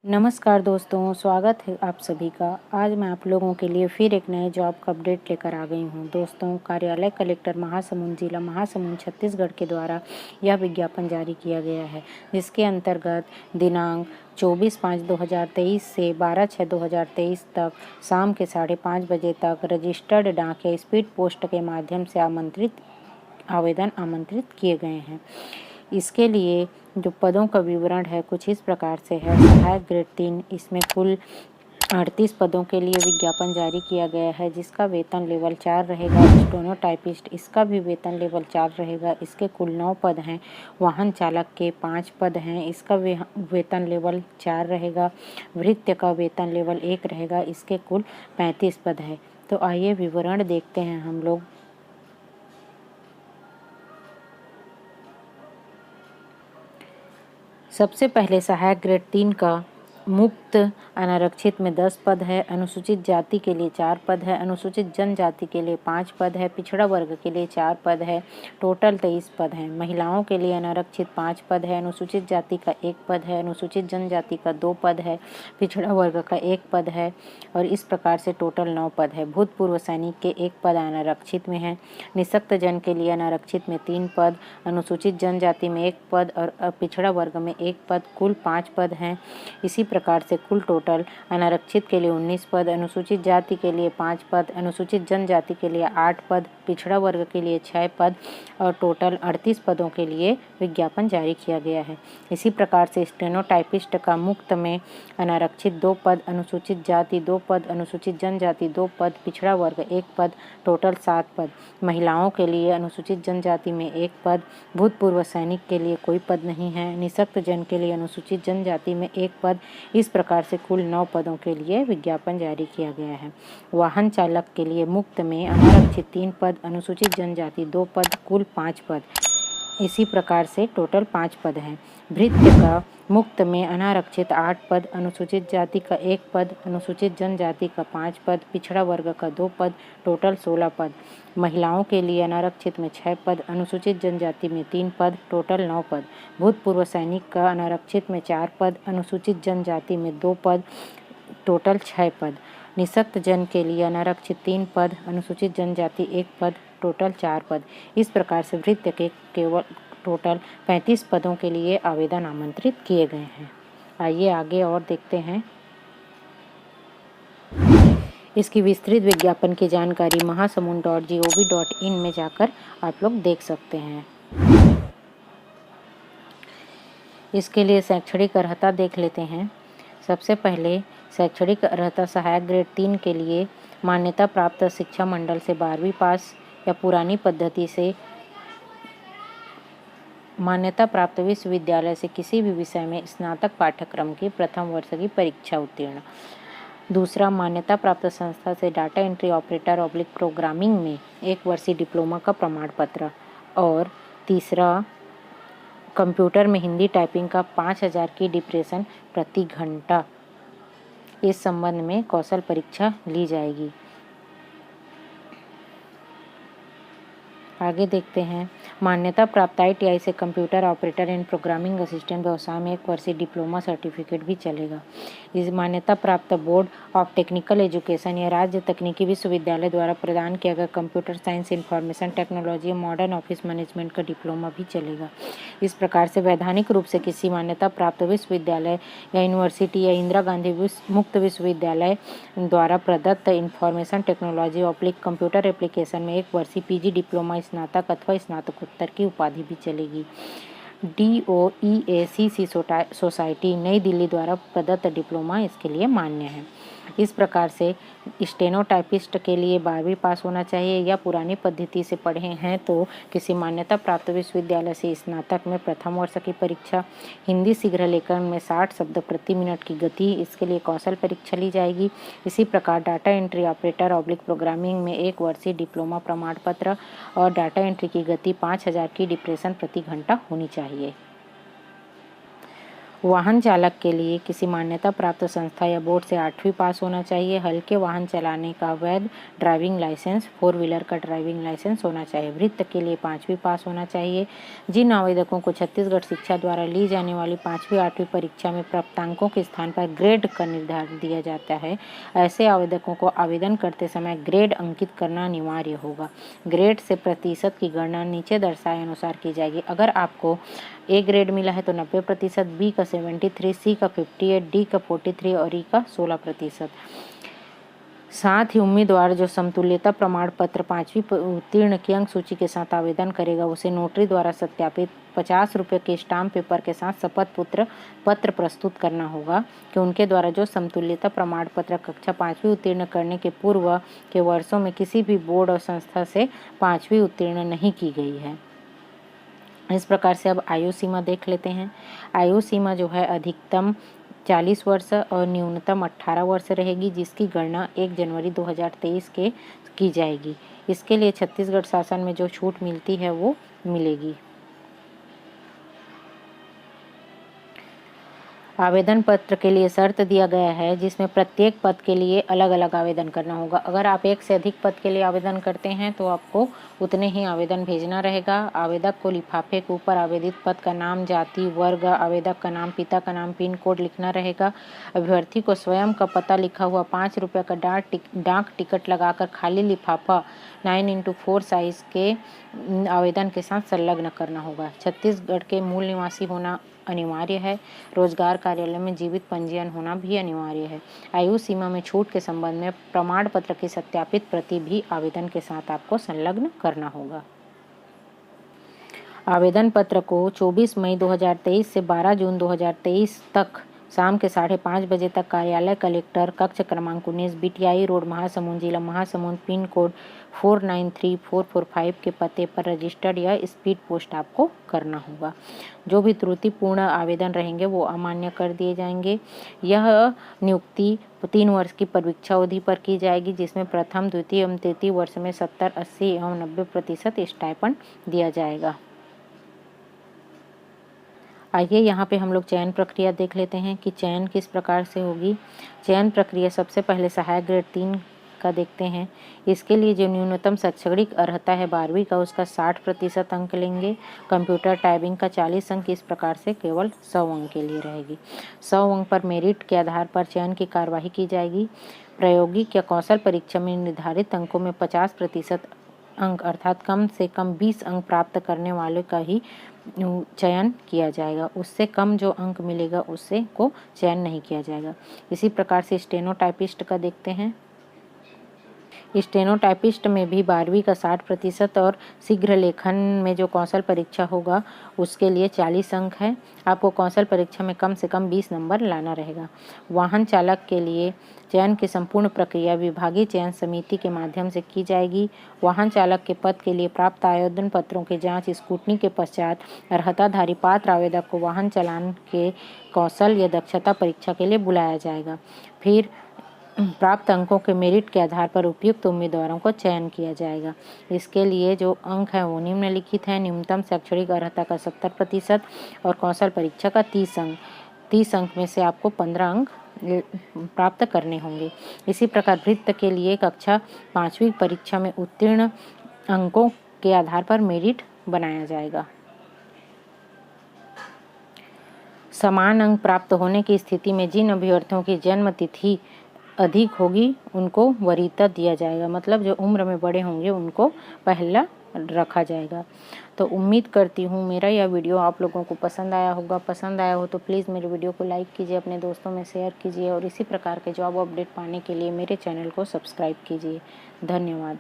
नमस्कार दोस्तों, स्वागत है आप सभी का। आज मैं आप लोगों के लिए फिर एक नए जॉब का अपडेट लेकर आ गई हूं। दोस्तों, कार्यालय कलेक्टर महासमुंद जिला महासमुंद छत्तीसगढ़ के द्वारा यह विज्ञापन जारी किया गया है, जिसके अंतर्गत दिनांक 24/5/2023 से 12/6/2023 तक शाम के 5:30 बजे तक रजिस्टर्ड डाक या स्पीड पोस्ट के माध्यम से आवेदन आमंत्रित किए गए हैं। इसके लिए जो पदों का विवरण है कुछ इस प्रकार से है। सहायक ग्रेड 3, इसमें कुल 38 पदों के लिए विज्ञापन जारी किया गया है, जिसका वेतन लेवल 4 रहेगा। स्टेनोटाइपिस्ट, इसका भी वेतन लेवल 4 रहेगा। इसके कुल 9 पद हैं। वाहन चालक के 5 पद हैं, इसका वेतन लेवल 4 रहेगा। भृत्य का वेतन लेवल 1 रहेगा, इसके कुल 35 पद है। तो आइए विवरण देखते हैं हम लोग। सबसे पहले सहायक ग्रेड 3 का मुक्त अनारक्षित में 10 पद है। अनुसूचित जाति के लिए 4 पद है। अनुसूचित जनजाति के लिए 5 पद है। पिछड़ा वर्ग के लिए 4 पद है। टोटल 23 पद हैं। महिलाओं के लिए अनारक्षित 5 पद है। अनुसूचित जाति का 1 पद है। अनुसूचित जनजाति का 2 पद है। पिछड़ा वर्ग का 1 पद है और इस प्रकार से टोटल 9 पद है। भूतपूर्व सैनिक के 1 पद अनारक्षित में है। निःशक्त जन के लिए अनारक्षित में 3 पद, अनुसूचित जनजाति में 1 पद और पिछड़ा वर्ग में 1 पद, कुल 5 पद हैं। इसी प्रकार से कुल टोटल अनारक्षित के लिए 19 पद, अनुसूचित जाति के लिए 5 पद, अनुसूचित जनजाति के लिए 8 पद, पिछड़ा वर्ग के लिए 6 पद और टोटल 38 पदों के लिए विज्ञापन जारी किया गया है। इसी प्रकार से स्टेनोटाइपिस्ट का मुक्त में अनारक्षित 2 पद, अनुसूचित जाति 2 पद, अनुसूचित जनजाति 2 पद, पिछड़ा वर्ग 1 पद, टोटल 7 पद। महिलाओं के लिए अनुसूचित जनजाति में 1 पद, भूतपूर्व सैनिक के लिए कोई पद नहीं है। निःशक्त जन के लिए अनुसूचित जनजाति में 1 पद। इस प्रकार से कुल 9 पदों के लिए विज्ञापन जारी किया गया है। वाहन चालक के लिए मुक्त में अनारक्षित 3 पद, अनुसूचित जनजाति 2 पद, कुल 5 पद। इसी प्रकार से टोटल 5 पद हैं। भृत्य का मुक्त में अनारक्षित 8 पद, अनुसूचित जाति का 1 पद, अनुसूचित जनजाति का 5 पद, पिछड़ा वर्ग का 2 पद, टोटल 16 पद। महिलाओं के लिए अनारक्षित में 6 पद, अनुसूचित जनजाति में 3 पद, टोटल 9 पद। भूतपूर्व सैनिक का अनारक्षित में 4 पद, अनुसूचित जनजाति में 2 पद, टोटल 6 पद। निःशक्त जन के लिए अनारक्षित 3 पद, अनुसूचित जनजाति 1 पद, टोटल 4 पद। इस प्रकार से भृत्य के केवल टोटल 35 पदों के लिए आवेदन आमंत्रित किए गए हैं। आइए आगे और देखते हैं। इसकी विस्तृत विज्ञापन की जानकारी mahasamund.gov.in में जाकर आप लोग देख सकते हैं। इसके लिए शैक्षणिक अर्हता देख लेते हैं। सबसे पहले शैक्षणिक अर्हता सहायक ग्रेड 3 के लिए मान्यता प्राप्त शिक्षा मंडल से 12वीं पास या पुरानी पद्धति से मान्यता प्राप्त विश्वविद्यालय से किसी भी विषय में स्नातक पाठ्यक्रम की प्रथम वर्ष की परीक्षा उत्तीर्ण। दूसरा, मान्यता प्राप्त संस्था से data entry operator oblique programming में 1 वर्षीय डिप्लोमा का प्रमाण पत्र। और तीसरा, कंप्यूटर में हिंदी टाइपिंग का 5000 की डिप्रेशन प्रति घंटा। इस संबंध में कौशल परीक्षा ली जाएगी। आगे देखते हैं। मान्यता प्राप्त ITI से computer operator and programming assistant व्यवसाय में 1 वर्षीय डिप्लोमा सर्टिफिकेट भी चलेगा। इस मान्यता प्राप्त बोर्ड ऑफ टेक्निकल एजुकेशन या राज्य तकनीकी विश्वविद्यालय द्वारा प्रदान किया गया कंप्यूटर साइंस, इंफॉर्मेशन टेक्नोलॉजी और मॉडर्न ऑफिस मैनेजमेंट का डिप्लोमा भी चलेगा। इस प्रकार से वैधानिक रूप से किसी मान्यता प्राप्त विश्वविद्यालय या यूनिवर्सिटी या इंदिरा गांधी मुक्त विश्वविद्यालय द्वारा प्रदत्त information technology oblique computer application में 1 वर्षीय PG डिप्लोमा, स्नातक अथवा स्नातकोत्तर की उपाधि भी चलेगी। DOEACC सोसाइटी नई दिल्ली द्वारा प्रदत्त डिप्लोमा इसके लिए मान्य है। इस प्रकार से स्टेनोटाइपिस्ट के लिए 12वीं पास होना चाहिए या पुरानी पद्धति से पढ़े हैं तो किसी मान्यता प्राप्त विश्वविद्यालय से स्नातक में प्रथम वर्ष की परीक्षा। हिंदी शीघ्र लेखन में 60 शब्द प्रति मिनट की गति, इसके लिए कौशल परीक्षा ली जाएगी। इसी प्रकार data entry operator oblique programming में 1 वर्षीय डिप्लोमा प्रमाण पत्र और डाटा एंट्री की गति 5000 की डिप्रेशन प्रति घंटा होनी चाहिए। वाहन चालक के लिए किसी मान्यता प्राप्त संस्था या बोर्ड से 8वीं पास होना चाहिए। हल्के वाहन चलाने का वैध ड्राइविंग लाइसेंस, 4 व्हीलर का ड्राइविंग लाइसेंस होना चाहिए। वृत्त के लिए 5वीं पास होना चाहिए। जिन आवेदकों को छत्तीसगढ़ शिक्षा द्वारा ली जाने वाली 5वीं 8वीं परीक्षा में प्राप्तांकों के स्थान पर ग्रेड का निर्धारण दिया जाता है, ऐसे आवेदकों को आवेदन करते समय ग्रेड अंकित करना अनिवार्य होगा। ग्रेड से प्रतिशत की गणना नीचे दर्शाए अनुसार की जाएगी। अगर आपको ए ग्रेड मिला है तो 90%, बी का 73, सी का 58, डी का 43 और ई का 16%। साथ ही उम्मीदवार जो समतुल्यता प्रमाण पत्र 5वीं उत्तीर्ण की अंक सूची के साथ आवेदन करेगा, उसे नोटरी द्वारा सत्यापित 50 रुपये के स्टाम्प पेपर के साथ शपथ पत्र प्रस्तुत करना होगा कि उनके द्वारा जो समतुल्यता प्रमाण पत्र कक्षा 5वीं उत्तीर्ण करने के पूर्व के वर्षों में किसी भी बोर्ड और संस्था से 5वीं उत्तीर्ण नहीं की गई है। इस प्रकार से अब आयु सीमा देख लेते हैं। आयु सीमा जो है अधिकतम 40 वर्ष और न्यूनतम 18 वर्ष रहेगी, जिसकी गणना 1 जनवरी 2023 के की जाएगी। इसके लिए छत्तीसगढ़ शासन में जो छूट मिलती है वो मिलेगी। आवेदन पत्र के लिए शर्त दिया गया है, जिसमें प्रत्येक पद के लिए अलग अलग आवेदन करना होगा। अगर आप एक से अधिक पद के लिए आवेदन करते हैं तो आपको उतने ही आवेदन भेजना रहेगा। आवेदक को लिफाफे के ऊपर आवेदित पद का नाम, जाति, वर्ग, आवेदक का नाम, पिता का नाम, पिन कोड लिखना रहेगा। अभ्यर्थी को स्वयं का पता लिखा हुआ 5 रुपये का डाक टिकट लगाकर खाली लिफाफा 9x4 साइज के आवेदन के साथ संलग्न करना होगा। छत्तीसगढ़ के मूल निवासी होना अनिवार्य है। रोजगार कार्यालय में जीवित पंजीयन होना भी अनिवार्य है। आयु सीमा में छूट के संबंध में प्रमाण पत्र की सत्यापित प्रति भी आवेदन के साथ आपको संलग्न करना होगा। आवेदन पत्र को 24 मई 2023 से 12 जून 2023 तक शाम के 5:30 बजे तक कार्यालय कलेक्टर, कक्ष क्रमांक 19, बीटीआई रोड, महासमुंद, जिला महासमुंद, पिन कोड 493445 के पते पर रजिस्टर्ड या स्पीड पोस्ट आपको करना होगा। जो भी त्रुटिपूर्ण आवेदन रहेंगे वो अमान्य कर दिए जाएंगे। यह नियुक्ति 3 वर्ष की परीक्षा अवधि पर की जाएगी, जिसमें प्रथम, द्वितीय एवं तृतीय वर्ष में 70, 80 एवं 90% स्टाइपेंड दिया जाएगा। आइए यहाँ पे हम लोग चयन प्रक्रिया देख लेते हैं कि चयन किस प्रकार से होगी। चयन प्रक्रिया सबसे पहले सहायक ग्रेड 3 का देखते हैं। इसके लिए जो न्यूनतम शैक्षणिक अर्हता है 12वीं का, उसका 60% अंक लेंगे। कंप्यूटर टाइपिंग का 40 अंक, इस प्रकार से केवल 100 अंक के लिए रहेगी। 100 अंक पर मेरिट के आधार पर चयन की कार्यवाही की जाएगी। प्रायोगिक या कौशल परीक्षा में निर्धारित अंकों में 50% अंक अर्थात कम से कम 20 अंक प्राप्त करने वाले का ही चयन किया जाएगा। उससे कम जो अंक मिलेगा उससे को चयन नहीं किया जाएगा। इसी प्रकार से स्टेनोटाइपिस्ट का देखते हैं। स्टेनोटाइपिस्ट में भी 12वीं का 60% और शीघ्र लेखन में जो कौशल परीक्षा होगा उसके लिए 40 अंक है। आपको कौशल परीक्षा में कम से कम 20 नंबर लाना रहेगा। वाहन चालक के लिए चयन की संपूर्ण प्रक्रिया विभागीय चयन समिति के माध्यम से की जाएगी। वाहन चालक के पद के लिए प्राप्त आवेदन पत्रों की जांच स्क्रूटनी के पश्चात अर्हताधारी पात्र आवेदक को वाहन चालन के कौशल या दक्षता परीक्षा के लिए बुलाया जाएगा। फिर प्राप्त अंकों के मेरिट के आधार पर उपयुक्त उम्मीदवारों को चयन किया जाएगा। इसके लिए जो अंक है वो निम्नलिखित है। न्यूनतम शैक्षणिक अर्हता का 70% और कौशल परीक्षा का 30 अंक। 30 अंक में से आपको 15 अंक प्राप्त करने होंगे। इसी प्रकार वृत्त के लिए कक्षा 5वीं परीक्षा में उत्तीर्ण अंकों के आधार पर मेरिट बनाया जाएगा। समान अंक प्राप्त होने की स्थिति में जिन अभ्यर्थियों की जन्म तिथि अधिक होगी उनको वरीयता दिया जाएगा। मतलब जो उम्र में बड़े होंगे उनको पहला रखा जाएगा। तो उम्मीद करती हूँ मेरा यह वीडियो आप लोगों को पसंद आया होगा। पसंद आया हो तो प्लीज़ मेरे वीडियो को लाइक कीजिए, अपने दोस्तों में शेयर कीजिए और इसी प्रकार के जॉब अपडेट पाने के लिए मेरे चैनल को सब्सक्राइब कीजिए। धन्यवाद।